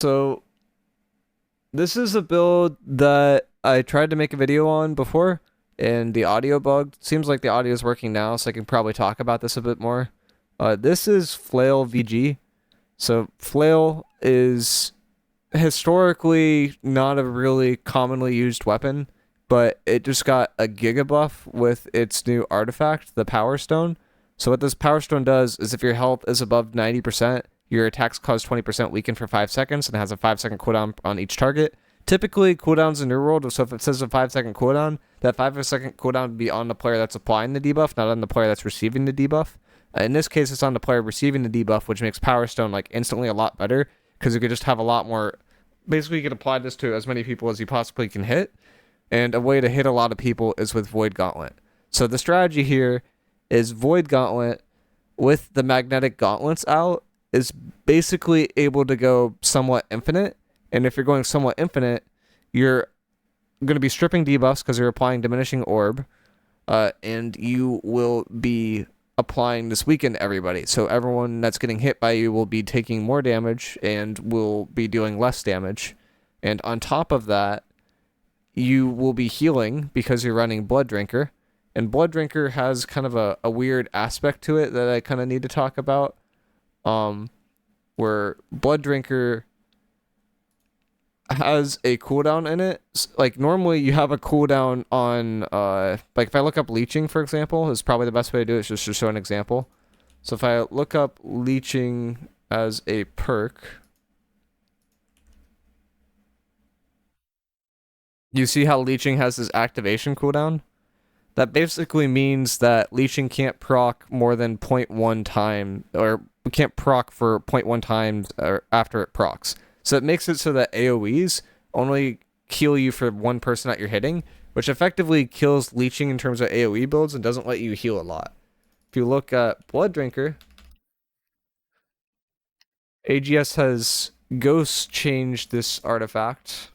So this is a build that I tried to make a video on before, and the audio bugged. Seems like the audio is working now, so I can probably talk about this a bit more. This is Flail VG. So Flail is historically not a really commonly used weapon, but it just got a giga buff with its new artifact, the Power Stone. So what this Power Stone does is if your health is above 90%, your attacks cause 20% weaken for 5 seconds and has a 5-second cooldown on each target. Typically, cooldowns in your world, so if it says a 5-second cooldown, that 5-second cooldown would be on the player that's applying the debuff, not on the player that's receiving the debuff. In this case, it's on the player receiving the debuff, which makes Power Stone like instantly a lot better because you could just have a lot more. Basically, you can apply this to as many people as you possibly can hit, and a way to hit a lot of people is with Void Gauntlet. So the strategy here is Void Gauntlet with the magnetic gauntlets out is basically able to go somewhat infinite. And if you're going somewhat infinite, you're going to be stripping debuffs because you're applying diminishing orb, and you will be applying this weaken to everybody. So everyone that's getting hit by you will be taking more damage and will be doing less damage. And on top of that, you will be healing because you're running Blood Drinker. And Blood Drinker has kind of a weird aspect to it that I kind of need to talk about. Where Blood Drinker has a cooldown in it. Like normally you have a cooldown on like if I look up leeching, for example, is probably the best way to do it, just to show an example. So if I look up leeching as a perk, you see how leeching has this activation cooldown? That basically means that leeching can't proc more than 0.1 time, or can't proc for 0.1 times after it procs. So it makes it so that AoEs only heal you for one person that you're hitting, which effectively kills leeching in terms of AoE builds and doesn't let you heal a lot. If you look at Blood Drinker, AGS has Ghost changed this artifact.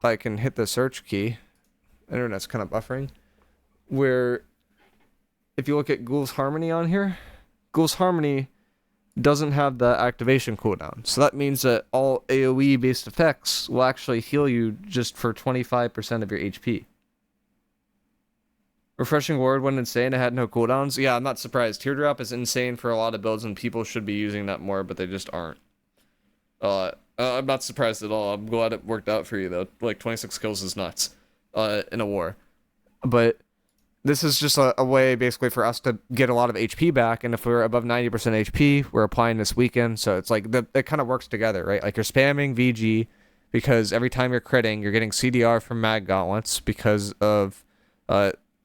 I can hit the search key. Internet's kind of buffering. Where if you look at Ghoul's Harmony on here, Ghoul's Harmony doesn't have the activation cooldown. So that means that all AoE based effects will actually heal you just for 25% of your HP. Refreshing Ward went insane. It had no cooldowns. Yeah, I'm not surprised. Teardrop is insane for a lot of builds and people should be using that more, but they just aren't. I'm not surprised at all. I'm glad it worked out for you though. Like 26 kills is nuts in a war. But this is just a way basically for us to get a lot of HP back, and if we're above 90% HP, we're applying this weekend. So it's like it kind of works together, right? Like you're spamming VG because every time you're critting, you're getting CDR from mag gauntlets because of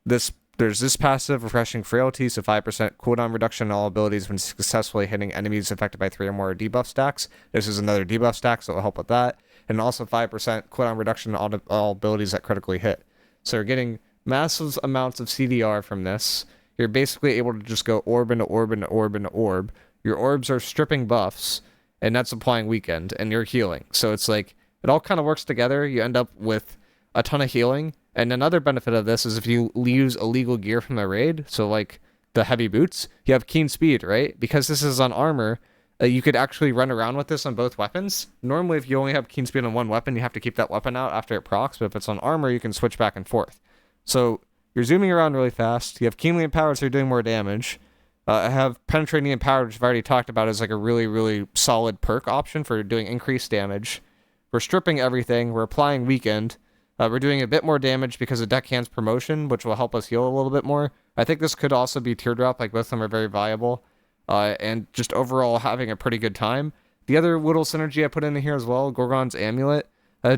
this. There's this passive, Refreshing Frailty, so 5% cooldown reduction on all abilities when successfully hitting enemies affected by 3 or more debuff stacks. This is another debuff stack, so it'll help with that. And also 5% cooldown reduction on all abilities that critically hit. So you're getting massive amounts of CDR from this. You're basically able to just go orb into orb into orb into orb. Your orbs are stripping buffs, and that's applying weekend, and you're healing. So it's like, it all kind of works together. You end up with a ton of healing. And another benefit of this is if you use illegal gear from the raid, so like the heavy boots, you have keen speed, right? Because this is on armor, you could actually run around with this on both weapons. Normally, if you only have keen speed on one weapon, you have to keep that weapon out after it procs, but if it's on armor, you can switch back and forth. So you're zooming around really fast. You have keenly empowered, so you're doing more damage. I have penetrating empowered, which I've already talked about, as like a really, really solid perk option for doing increased damage. We're stripping everything. We're applying weakened. We're doing a bit more damage because of Deckhand's promotion, which will help us heal a little bit more. I think this could also be Teardrop, like both of them are very viable. And just overall having a pretty good time. The other little synergy I put in here as well, Gorgon's Amulet.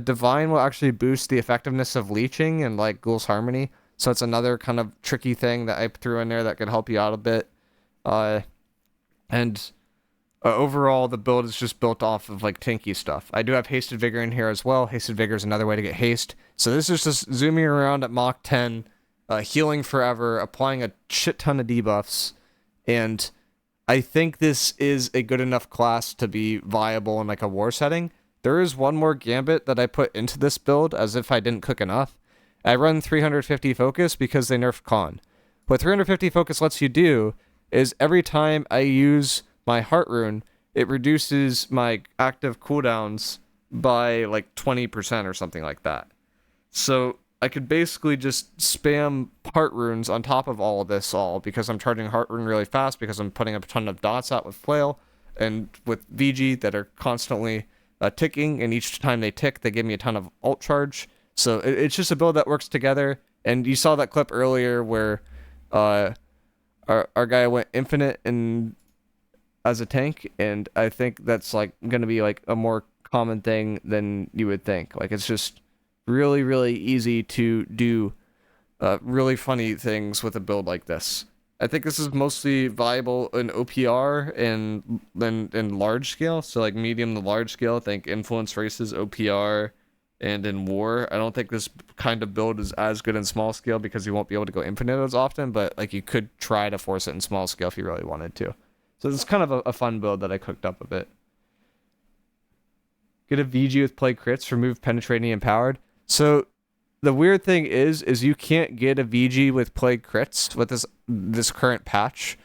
Divine will actually boost the effectiveness of leeching and like Ghoul's Harmony. So it's another kind of tricky thing that I threw in there that could help you out a bit. Overall, the build is just built off of like tanky stuff. I do have Hasted Vigor in here as well. Hasted Vigor is another way to get haste. So this is just zooming around at Mach 10, healing forever, applying a shit ton of debuffs, and I think this is a good enough class to be viable in like a war setting. There is one more gambit that I put into this build as if I didn't cook enough. I run 350 focus because they nerfed con. What 350 focus lets you do is every time I use my heart rune, it reduces my active cooldowns by like 20% or something like that. So I could basically just spam heart runes on top of all of this because I'm charging heart rune really fast because I'm putting a ton of dots out with Flail and with VG that are constantly ticking, and each time they tick, they give me a ton of ult charge. So it's just a build that works together. And you saw that clip earlier where our guy went infinite as a tank, and I think that's like gonna be like a more common thing than you would think. Like, it's just really, really easy to do really funny things with a build like this. I think this is mostly viable in OPR and then in large scale. So like medium to large scale, I think influence races, OPR, and in war. I don't think this kind of build is as good in small scale because you won't be able to go infinite as often, but like you could try to force it in small scale if you really wanted to. So this is kind of a fun build that I cooked up a bit. Get a VG with play crits, remove penetrating empowered. So the weird thing is you can't get a VG with play crits with this current patch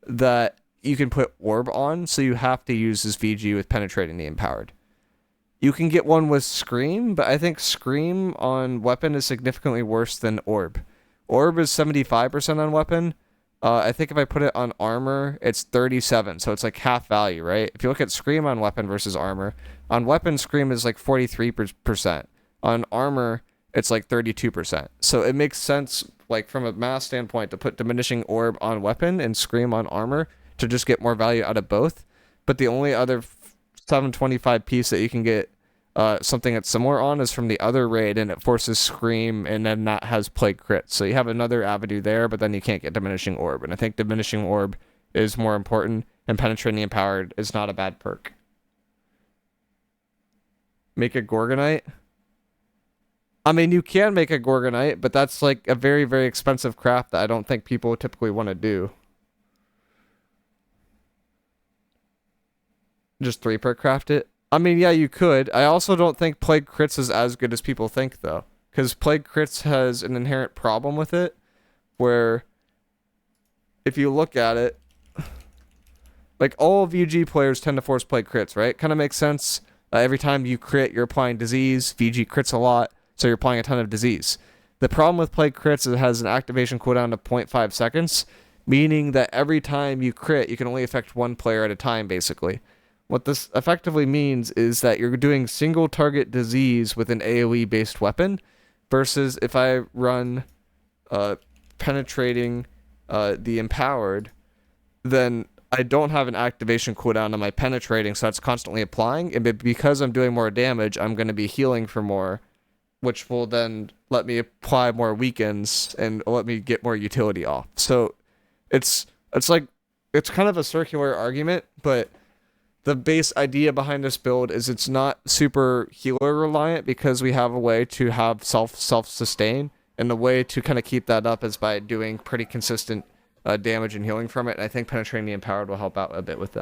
that you can put orb on, so you have to use this VG with penetrating the empowered. You can get one with Scream, but I think Scream on weapon is significantly worse than Orb. Orb is 75% on weapon. I think if I put it on armor, it's 37, so it's like half value, right? If you look at Scream on weapon versus armor, on weapon, Scream is like 43%. On armor, it's like 32%. So it makes sense, like from a math standpoint, to put diminishing orb on weapon and Scream on armor to just get more value out of both. But the only other 725 piece that you can get something that's similar on is from the other raid, and it forces Scream, and then that has plague crit. So you have another avenue there, but then you can't get diminishing orb. And I think diminishing orb is more important, and penetrating empowered is not a bad perk. Make a Gorgonite. I mean, you can make a Gorgonite, but that's like a very, very expensive craft that I don't think people typically want to do. Just 3-perk craft it? I mean, yeah, you could. I also don't think Plague Crits is as good as people think, though. Because Plague Crits has an inherent problem with it, where if you look at it, like all VG players tend to force Plague Crits, right? Kind of makes sense. Every time you crit, you're applying disease. VG crits a lot, so you're applying a ton of disease. The problem with Plague Crits is it has an activation cooldown of 0.5 seconds, meaning that every time you crit, you can only affect one player at a time, basically. What this effectively means is that you're doing single target disease with an AoE based weapon, versus if I run penetrating the empowered, then I don't have an activation cooldown on my penetrating, so it's constantly applying, and because I'm doing more damage, I'm going to be healing for more, which will then let me apply more weakens and let me get more utility off. So it's kind of a circular argument, but the base idea behind this build is it's not super healer reliant, because we have a way to have self-sustain, and the way to kind of keep that up is by doing pretty consistent damage and healing from it. And I think penetrating the empowered will help out a bit with that.